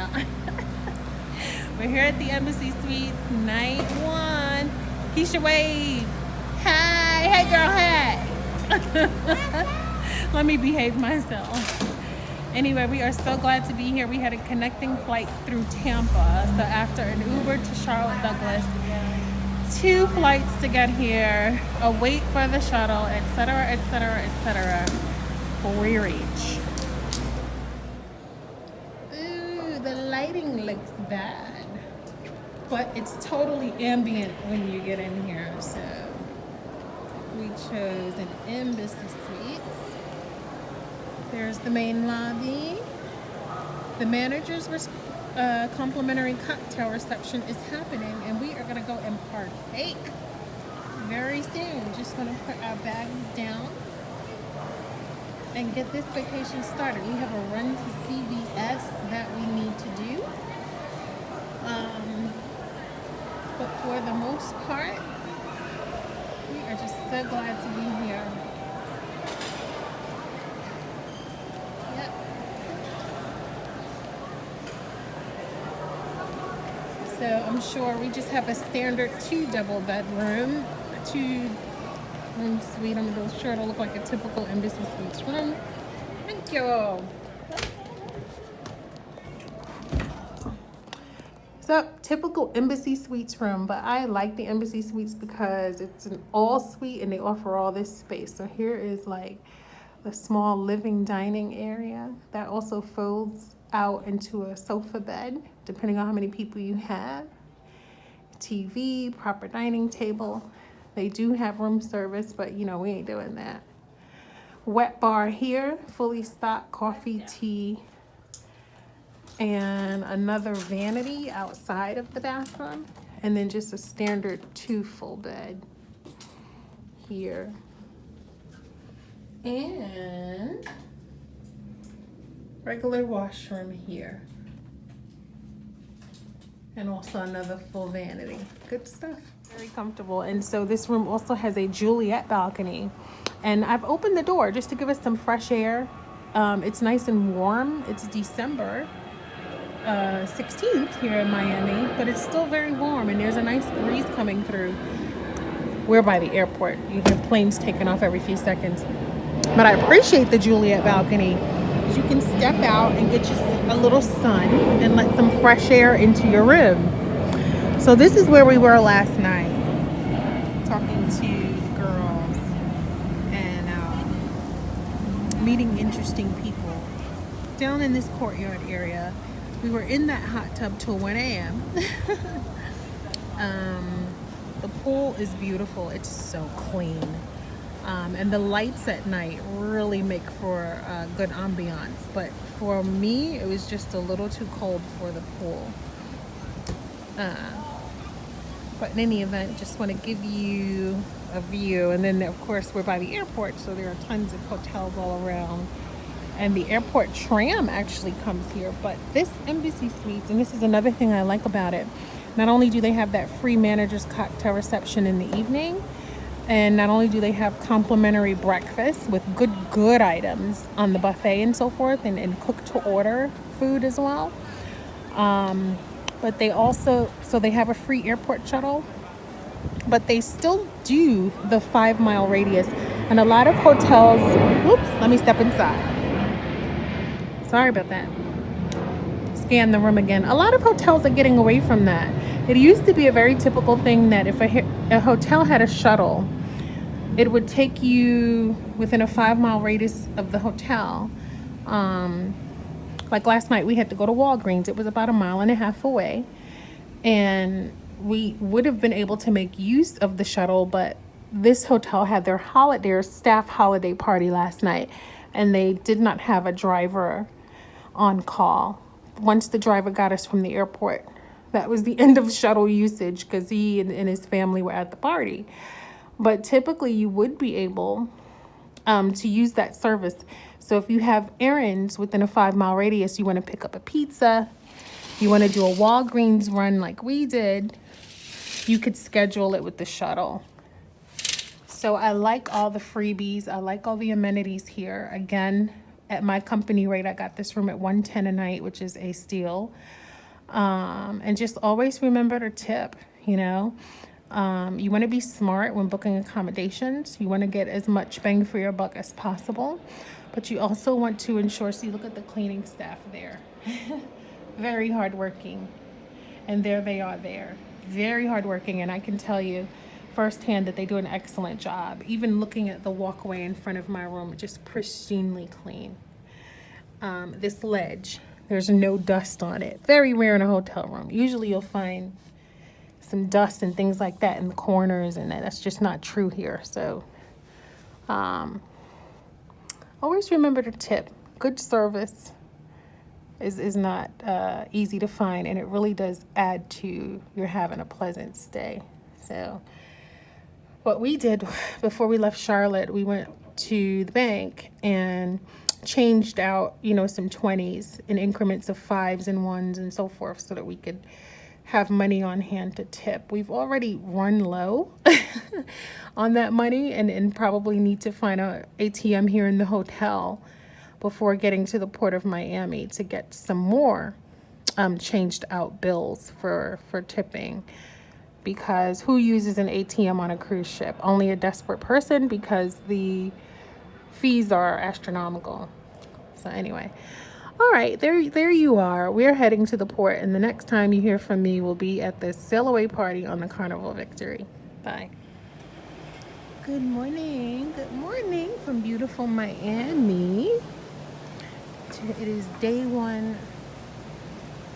out. We're here at the Embassy Suites, night one. Keisha wave. Hi. Hey, girl, hey. Let me behave myself. Anyway, we are so glad to be here. We had a connecting flight through Tampa. So after an Uber to Charlotte Douglas, 2 flights to get here, a wait for the shuttle, etc., etc., etc. We reach. Ooh, the lighting looks bad, but it's totally ambient when you get in here. So we chose an Embassy Suites. There's the main lobby. The manager's complimentary cocktail reception is happening, and we are gonna go and partake very soon. Just gonna put our bags down and get this vacation started. We have a run to CVS that we need to do. But for the most part, we are just so glad to be here. Yep. So I'm sure we just have a standard 2 double bedroom, 2-room suite. I'm gonna sure it'll look like a typical Embassy Suites room. Thank you. So typical Embassy Suites room, but I like the Embassy Suites because it's an all suite and they offer all this space. So here is like the small living dining area that also folds out into a sofa bed, depending on how many people you have. TV, proper dining table. They do have room service, but you know, we ain't doing that. Wet bar here, fully stocked coffee, tea, and another vanity outside of the bathroom, and then just a standard 2 full bed here, and regular washroom here, and also another full vanity. Good stuff. Very comfortable. And so this room also has a Juliet balcony, and I've opened the door just to give us some fresh air. It's nice and warm. It's December 16th here in Miami, but it's still very warm and there's a nice breeze coming through. We're by the airport. You hear planes taking off every few seconds. But I appreciate the Juliet balcony. You can step out and get just a little sun and let some fresh air into your room. So this is where we were last night, talking to the girls and meeting interesting people down in this courtyard area. We were in that hot tub till 1 a.m. The pool is beautiful. It's so clean. And the lights at night really make for a good ambiance. But for me, it was just a little too cold for the pool. But in any event, just want to give you a view. And then, of course, we're by the airport, so there are tons of hotels all around. And the airport tram actually comes here. But this Embassy Suites, and this is another thing I like about it, not only do they have that free manager's cocktail reception in the evening, and not only do they have complimentary breakfast with good items on the buffet and so forth, and cook to order food as well. But they also, so they have a free airport shuttle, but they still do the 5-mile radius. And a lot of hotels, whoops, let me step inside. Sorry about that. Scan the room again. A lot of hotels are getting away from that. It used to be a very typical thing that if a hotel had a shuttle, it would take you within a 5-mile radius of the hotel. Like last night, we had to go to Walgreens. It was about 1.5 miles away. And we would have been able to make use of the shuttle, but this hotel had their staff holiday party last night, and they did not have a driver on call. Once the driver got us from the airport, that was the end of shuttle usage because he and his family were at the party. But typically you would be able to use that service. So if you have errands within a 5-mile radius, you want to pick up a pizza, you want to do a Walgreens run like we did, you could schedule it with the shuttle. So I like all the freebies. I like all the amenities here. Again, At my company rate, I got this room at $110 a night, which is a steal. And just always remember to tip, you know. You want to be smart when booking accommodations. You want to get as much bang for your buck as possible, but you also want to ensure, see, look at the cleaning staff there. Very hardworking. And there they are there. Very hardworking. And I can tell you firsthand that they do an excellent job. Even looking at the walkway in front of my room, just pristinely clean. This ledge, there's no dust on it. Very rare in a hotel room. Usually you'll find some dust and things like that in the corners, and that's just not true here. So always remember to tip. Good service is not easy to find, and it really does add to your having a pleasant stay. So what we did before we left Charlotte, we went to the bank and changed out, you know, some 20s in increments of 5s and 1s and so forth, so that we could have money on hand to tip. We've already run low on that money, and probably need to find a ATM here in the hotel before getting to the Port of Miami to get some more changed out bills for tipping. Because who uses an ATM on a cruise ship? Only a desperate person, because the fees are astronomical. So anyway, all right, there you are. We're heading to the port, and the next time you hear from me will be at the sail away party on the Carnival Victory. Bye. Good morning from beautiful Miami. It is day one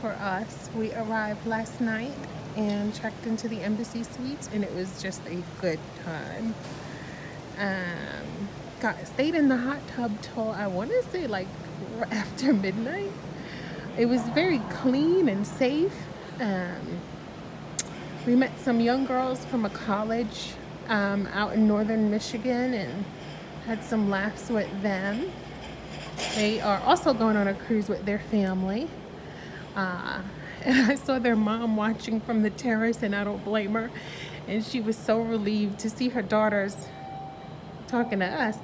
for us. We arrived last night and checked into the Embassy Suites, and it was just a good time. Stayed in the hot tub till, I want to say, like after midnight. It was very clean and safe. We met some young girls from a college out in northern Michigan and had some laughs with them. They are also going on a cruise with their family. And I saw their mom watching from the terrace, and I don't blame her. And she was so relieved to see her daughters talking to us.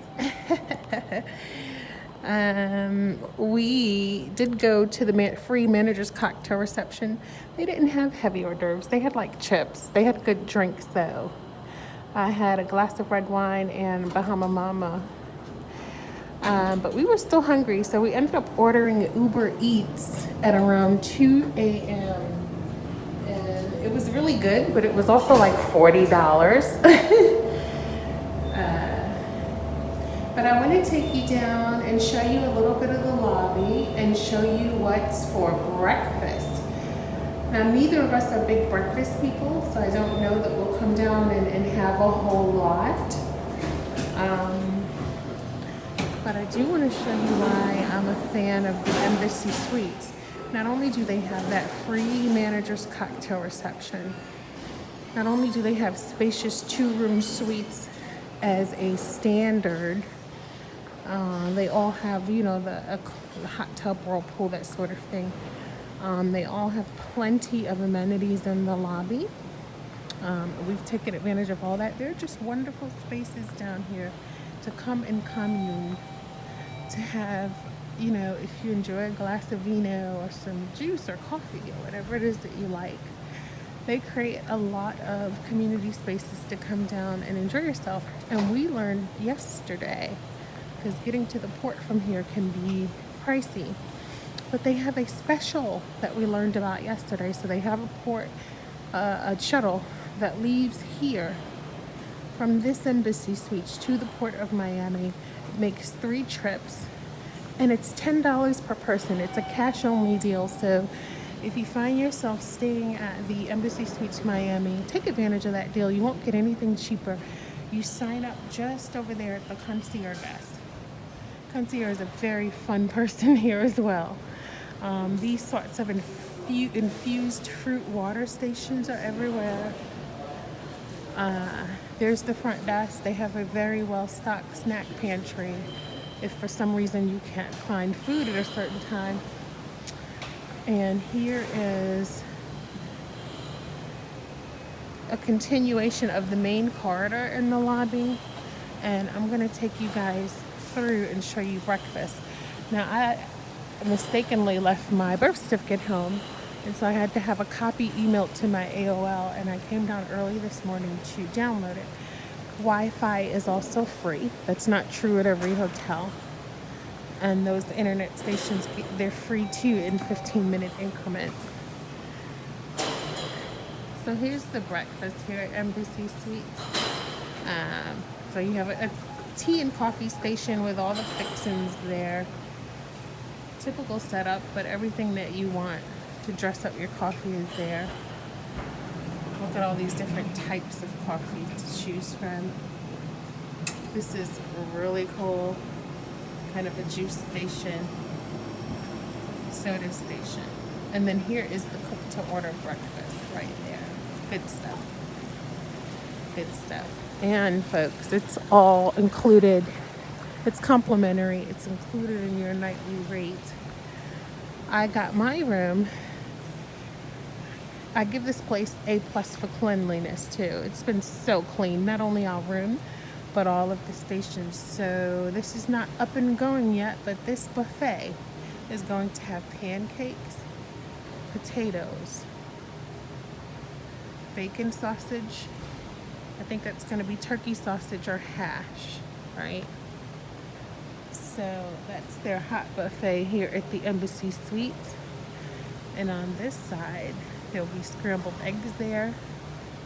We did go to the free manager's cocktail reception. They didn't have heavy hors d'oeuvres. They had like chips. They had good drinks though. I had a glass of red wine and Bahama Mama. But we were still hungry, so we ended up ordering Uber Eats at around 2 a.m. And it was really good, but it was also like $40. But I want to take you down and show you a little bit of the lobby and show you what's for breakfast. Now, neither of us are big breakfast people, so I don't know that we'll come down and have a whole lot. But I do want to show you why I'm a fan of the Embassy Suites. Not only do they have that free manager's cocktail reception, not only do they have spacious 2-room suites as a standard, they all have, you know, the hot tub, whirlpool, that sort of thing. They all have plenty of amenities in the lobby. We've taken advantage of all that. They're just wonderful spaces down here to come and commune, to have, you know, if you enjoy a glass of vino or some juice or coffee or whatever it is that you like. They create a lot of community spaces to come down and enjoy yourself. And we learned yesterday, because getting to the port from here can be pricey, but they have a special that we learned about yesterday. So they have a shuttle that leaves here from this Embassy Suites to the Port of Miami. It makes 3 trips, and it's $10 per person. It's a cash only deal. So if you find yourself staying at the Embassy Suites Miami, take advantage of that deal. You won't get anything cheaper. You sign up just over there at the concierge desk. Concierge is a very fun person here as well. These sorts of infused fruit water stations are everywhere. There's the front desk. They have a very well-stocked snack pantry if for some reason you can't find food at a certain time. And here is a continuation of the main corridor in the lobby. And I'm going to take you guys through and show you breakfast. Now, I mistakenly left my birth certificate home, and so I had to have a copy emailed to my AOL, and I came down early this morning to download it. Wi-Fi is also free. That's not true at every hotel. And those internet stations, they're free too in 15-minute increments. So here's the breakfast here at Embassy Suites. So you have a tea and coffee station with all the fixings there. Typical setup, but everything that you want to dress up your coffee is there. Look at all these different types of coffee to choose from. This is really cool. Kind of a juice station, soda station. And then here is the cook to order breakfast right there. Good stuff. Good stuff. And folks, it's all included. It's complimentary. It's included in your nightly rate. I got my room. I give this place A+ for cleanliness too. It's been so clean, not only our room, but all of the stations. So this is not up and going yet, but this buffet is going to have pancakes, potatoes, bacon sausage. I think that's going to be turkey sausage or hash, right? So that's their hot buffet here at the Embassy Suites. And on this side, there'll be scrambled eggs there,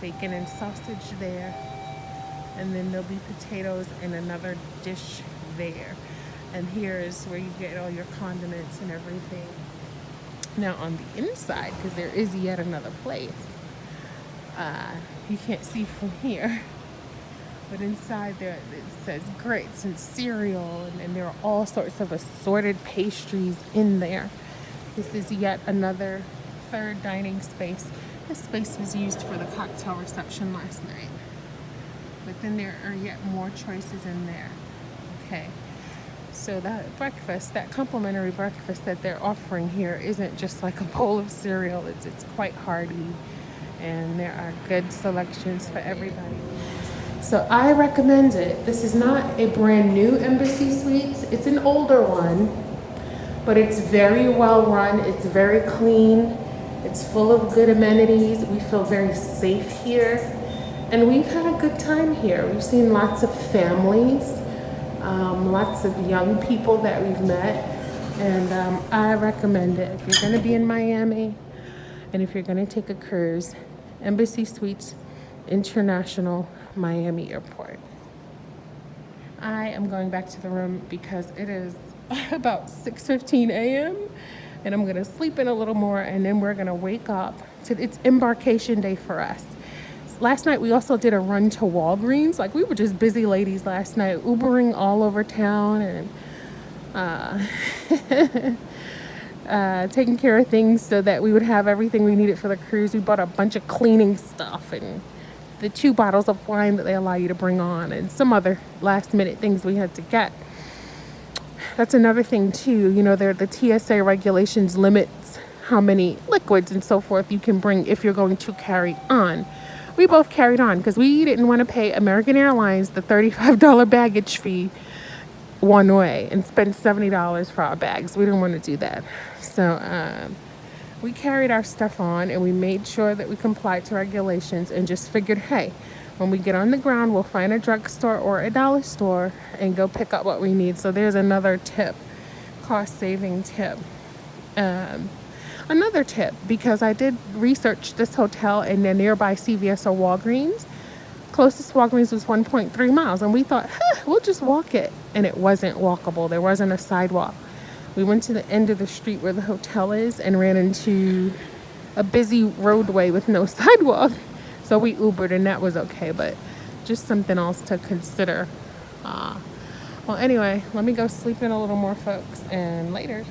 bacon and sausage there, and then there'll be potatoes in another dish there. And here is where you get all your condiments and everything. Now on the inside, because there is yet another place, you can't see from here, but inside there it says grits and cereal, and there are all sorts of assorted pastries in there. This is yet another third dining space. This space was used for the cocktail reception last night. But then there are yet more choices in there. Okay. So that breakfast, that complimentary breakfast that they're offering here isn't just like a bowl of cereal. It's quite hearty, and there are good selections for everybody. So I recommend it. This is not a brand new Embassy Suites. It's an older one, but it's very well run. It's very clean. It's full of good amenities. We feel very safe here. And we've had a good time here. We've seen lots of families, lots of young people that we've met. And I recommend it. If you're gonna be in Miami, and if you're gonna take a cruise, Embassy Suites International, Miami Airport. I am going back to the room because it is about 6:15 a.m. and I'm gonna sleep in a little more, and then we're gonna wake up to, it's embarkation day for us. Last night we also did a run to Walgreens. Like, we were just busy ladies last night, Ubering all over town and taking care of things so that we would have everything we needed for the cruise. We bought a bunch of cleaning stuff and the 2 bottles of wine that they allow you to bring on, and some other last minute things we had to get. That's another thing too, you know, the TSA regulations limits how many liquids and so forth you can bring if you're going to carry on. We both carried on because we didn't want to pay American Airlines the $35 baggage fee one way and spend $70 for our bags. We didn't want to do that. So we carried our stuff on, and we made sure that we complied to regulations, and just figured, hey, when we get on the ground, we'll find a drugstore or a dollar store and go pick up what we need. So there's another tip, cost-saving tip. Another tip, because I did research this hotel in the nearby CVS or Walgreens. Closest Walgreens was 1.3 miles, and we thought, we'll just walk it. And it wasn't walkable. There wasn't a sidewalk. We went to the end of the street where the hotel is and ran into a busy roadway with no sidewalk. So we Ubered, and that was okay, but just something else to consider. Well, anyway, let me go sleep in a little more, folks, and later.